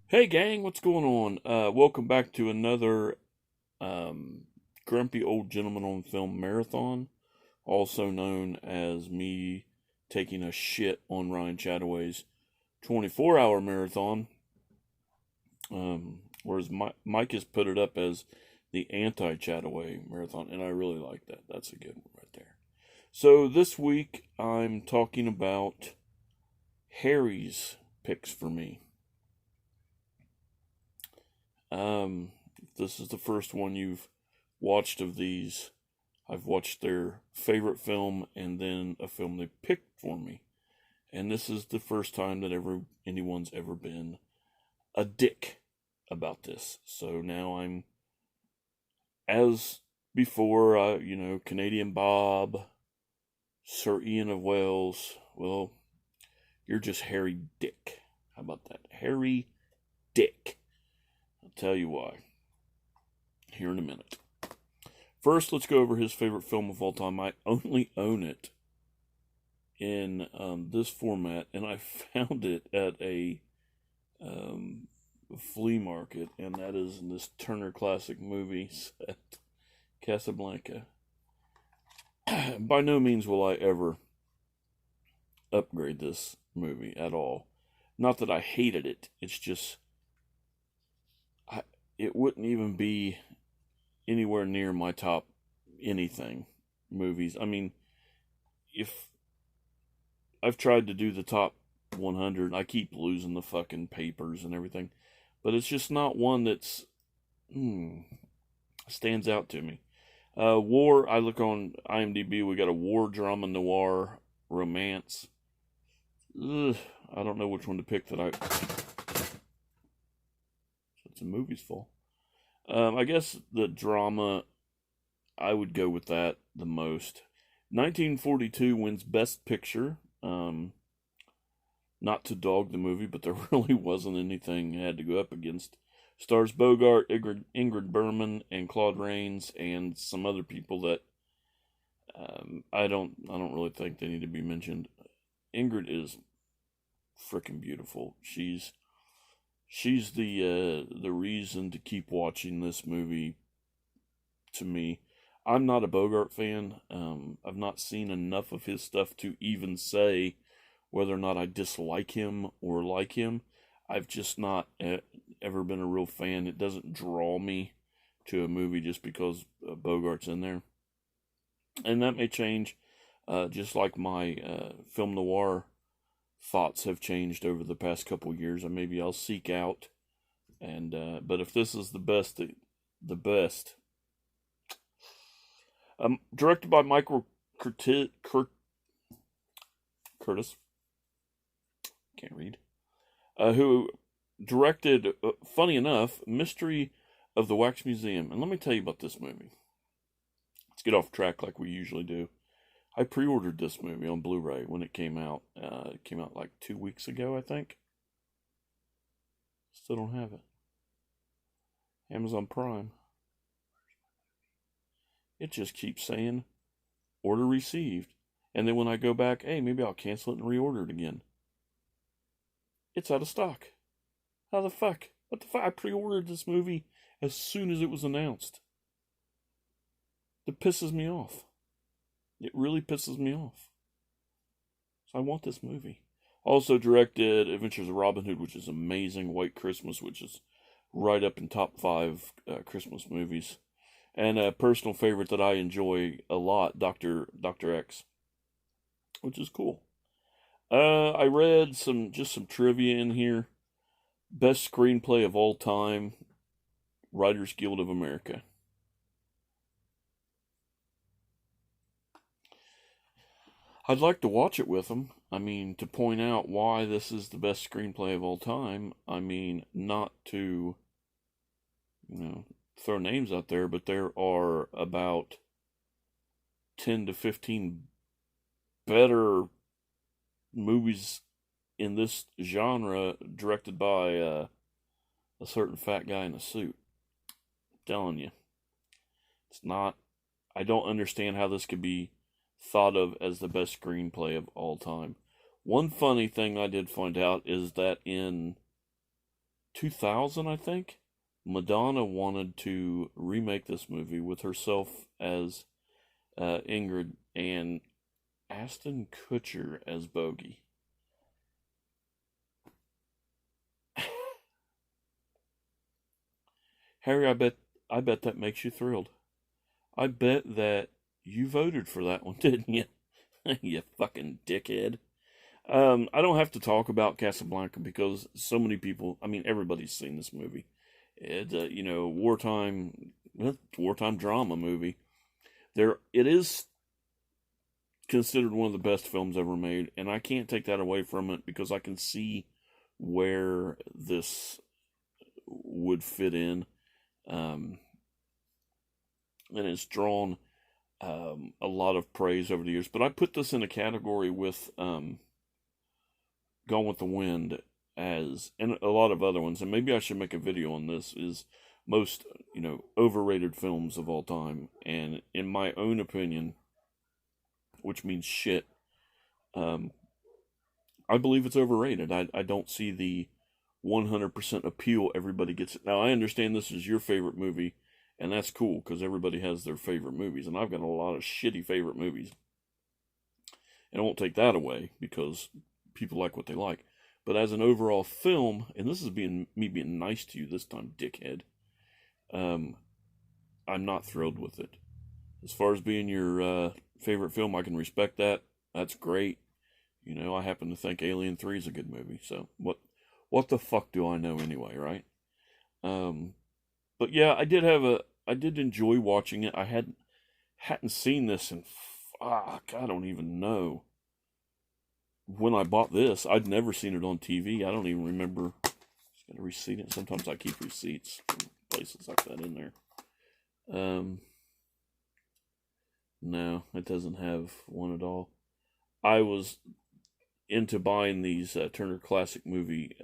Hey gang, what's going on? Welcome back to another Grumpy Old Gentleman on Film marathon, also known as me taking a shit on Ryan Chataway's 24-hour marathon, whereas Mike has put it up as the anti-Chataway marathon, and I really like that. That's a good one right there. So this week I'm talking about Harry's picks for me. If this is the first one you've watched of these, I've watched their favorite film and then a film they picked for me. And this is the first time that anyone's ever been a dick about this. So now I'm, as before, Canadian Bob, Sir Ian of Wales. Well, you're just Harry Dick. How about that? Harry Dick. I'll tell you why here in a minute. First, let's go over his favorite film of all time. I only own it in this format, and I found it at a flea market, and that is in this Turner Classic Movies at Casablanca. By no means will I ever upgrade this movie at all. Not that I hated it, it's just it wouldn't even be anywhere near my top anything movies. I mean, if I've tried to do the top 100, I keep losing the fucking papers and everything, but it's just not one that's stands out to me. War, I look on IMDb, we got a war drama noir romance. Ugh, I don't know which one to pick that it's a movie's full. I guess the drama, I would go with that the most. 1942 wins Best Picture. Not to dog the movie, but there really wasn't anything it had to go up against. Stars Bogart, Ingrid Bergman, and Claude Rains, and some other people that I don't really think they need to be mentioned. Ingrid is freaking beautiful. She's the reason to keep watching this movie. To me, I'm not a Bogart fan. I've not seen enough of his stuff to even say whether or not I dislike him or like him. I've just not ever been a real fan. It doesn't draw me to a movie just because Bogart's in there, and that may change. Just like my film noir thoughts have changed over the past couple years, and maybe I'll seek out. And but if this is the best, directed by Michael Curtis, can't read, who directed, funny enough, Mystery of the Wax Museum. And let me tell you about this movie. Let's get off track like we usually do. I pre-ordered this movie on Blu-ray when it came out. It came out like 2 weeks ago, I think. Still don't have it. Amazon Prime. It just keeps saying order received. And then when I go back, hey, maybe I'll cancel it and reorder it again. It's out of stock. How the fuck? What the fuck? I pre-ordered this movie as soon as it was announced. It pisses me off. It really pisses me off. So I want this movie. Also directed Adventures of Robin Hood, which is amazing. White Christmas, which is right up in top 5 Christmas movies. And a personal favorite that I enjoy a lot, Dr. X, which is cool. I read some trivia in here. Best screenplay of all time, Writers Guild of America. I'd like to watch it with them. I mean, to point out why this is the best screenplay of all time. I mean, not to, throw names out there, but there are about 10 to 15 better movies in this genre directed by a certain fat guy in a suit. I'm telling you, it's not. I don't understand how this could be thought of as the best screenplay of all time. One funny thing I did find out is that in 2000, I think, Madonna wanted to remake this movie with herself as Ingrid and Ashton Kutcher as Bogey. Harry, I bet that makes you thrilled. I bet that you voted for that one, didn't you? You fucking dickhead. I don't have to talk about Casablanca because so many people, I mean, everybody's seen this movie. It's wartime drama movie. It is considered one of the best films ever made, and I can't take that away from it because I can see where this would fit in. And it's drawn a lot of praise over the years. But I put this in a category with Gone with the Wind and a lot of other ones. And maybe I should make a video on this, is most, overrated films of all time. And in my own opinion, which means shit, I believe it's overrated. I don't see the 100% appeal everybody gets it. Now, I understand this is your favorite movie, and that's cool, because everybody has their favorite movies, and I've got a lot of shitty favorite movies. And I won't take that away, because people like what they like. But as an overall film, and this is me being nice to you this time, dickhead, I'm not thrilled with it. As far as being your favorite film, I can respect that. That's great. I happen to think Alien 3 is a good movie, so what the fuck do I know anyway, right? But yeah, I did enjoy watching it. I hadn't seen this in, fuck, I don't even know when I bought this. I'd never seen it on TV. I don't even remember. Just got a receipt. Sometimes I keep receipts from places like that in there. No, it doesn't have one at all. I was into buying these Turner Classic Movie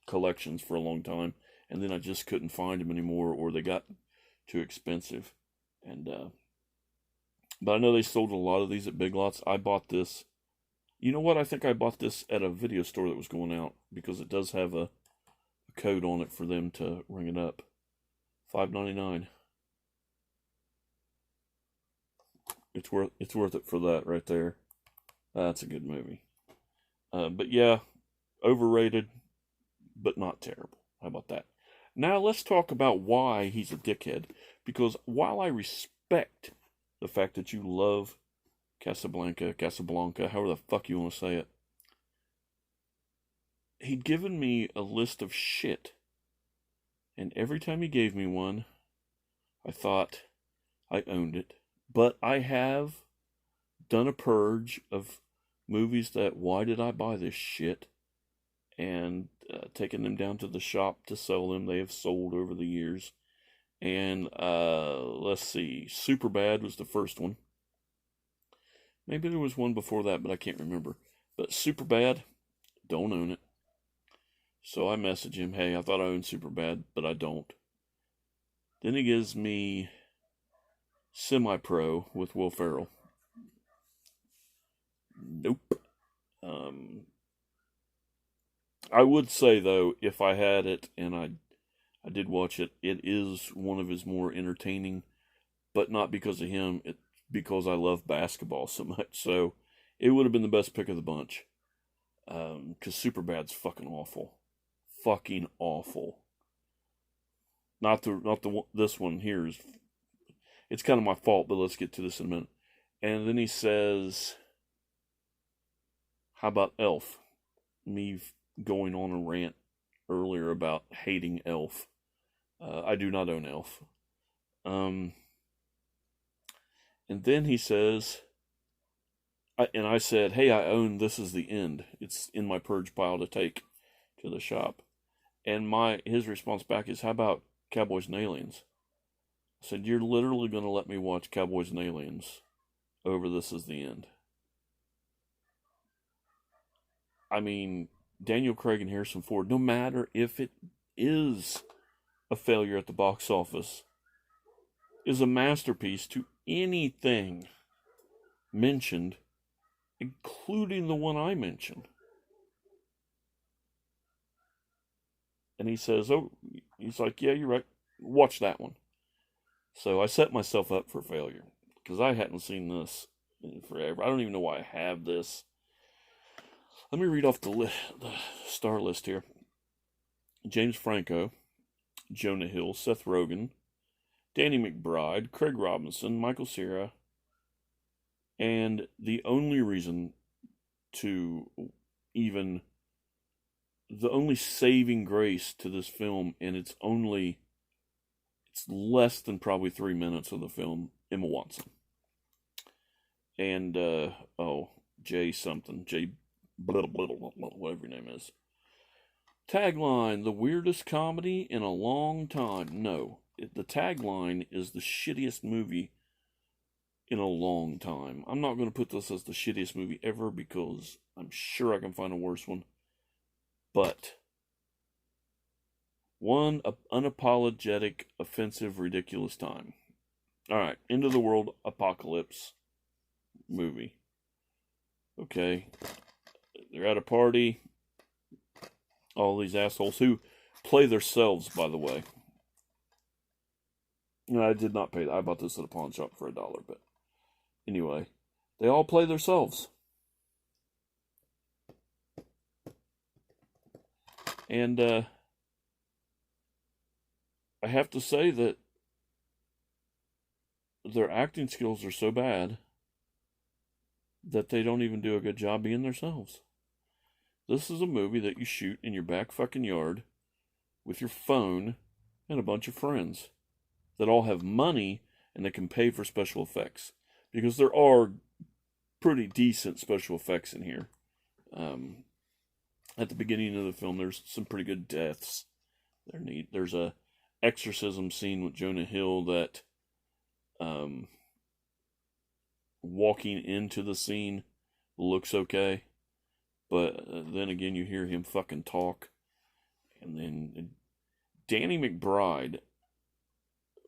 collections for a long time, and then I just couldn't find them anymore, or they got too expensive. And but I know they sold a lot of these at Big Lots. I bought this. You know what? I think I bought this at a video store that was going out, because it does have a code on it for them to ring it up. $5.99. It's worth it for that right there. That's a good movie. But yeah, overrated, but not terrible. How about that? Now let's talk about why he's a dickhead. Because while I respect the fact that you love Casablanca, however the fuck you want to say it, he'd given me a list of shit. And every time he gave me one, I thought I owned it. But I have done a purge of movies that, why did I buy this shit? And taken them down to the shop to sell them. They have sold over the years. And let's see, Superbad was the first one. Maybe there was one before that, but I can't remember. But Superbad, don't own it. So I message him, hey, I thought I owned Superbad, but I don't. Then he gives me Semi-Pro with Will Ferrell. Nope. I would say, though, if I had it and I did watch it, it is one of his more entertaining, but not because of him, it's because I love basketball so much. So it would have been the best pick of the bunch. Because Superbad's fucking awful. Fucking awful. This one here is, it's kind of my fault, but let's get to this in a minute. And then he says, how about Elf? Me going on a rant earlier about hating Elf. I do not own Elf. And then he says, I said, hey, I own This Is the End. It's in my purge pile to take to the shop. And his response back is, how about Cowboys and Aliens? I said, you're literally going to let me watch Cowboys and Aliens over This Is the End. I mean, Daniel Craig and Harrison Ford, no matter if it is a failure at the box office, is a masterpiece to anything mentioned, including the one I mentioned. And he says, oh, he's like, yeah, you're right. Watch that one. So I set myself up for failure because I hadn't seen this in forever. I don't even know why I have this. Let me read off the star list here. James Franco, Jonah Hill, Seth Rogen, Danny McBride, Craig Robinson, Michael Cera, and the only reason to even the only saving grace to this film, and it's less than probably 3 minutes of the film, Emma Watson. And Jay something, Jay blah, blah, blah, blah, whatever your name is. Tagline: the weirdest comedy in a long time. No, the tagline is the shittiest movie in a long time. I'm not going to put this as the shittiest movie ever because I'm sure I can find a worse one. But one unapologetic, offensive, ridiculous time. Alright, end of the world apocalypse movie. Okay, they're at a party. All these assholes who play themselves, by the way. No, I did not pay that. I bought this at a pawn shop for $1, but anyway, they all play themselves. And I have to say that their acting skills are so bad that they don't even do a good job being themselves. This is a movie that you shoot in your back fucking yard with your phone and a bunch of friends that all have money and they can pay for special effects. Because there are pretty decent special effects in here. At the beginning of the film, there's some pretty good deaths. They're neat. There's a exorcism scene with Jonah Hill that walking into the scene looks okay. But then again, you hear him fucking talk. And then Danny McBride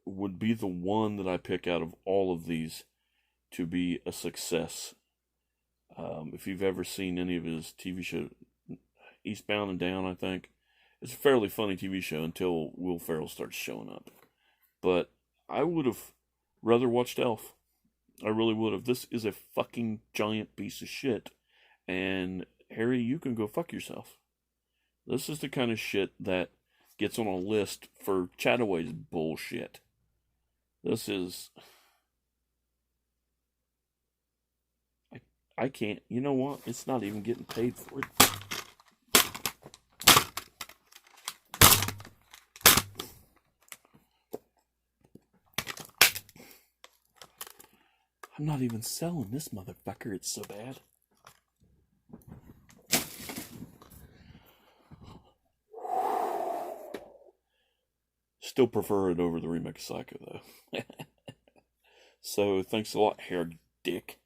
would be the one that I pick out of all of these to be a success. If you've ever seen any of his TV show, Eastbound and Down, I think. It's a fairly funny TV show until Will Ferrell starts showing up. But I would have rather watched Elf. I really would have. This is a fucking giant piece of shit. And Harry, you can go fuck yourself. This is the kind of shit that gets on a list for Chataway's bullshit. This is... I can't... You know what? It's not even getting paid for it. I'm not even selling this motherfucker. It's so bad. Still prefer it over the remake of Psycho, though. So, thanks a lot, hair dick.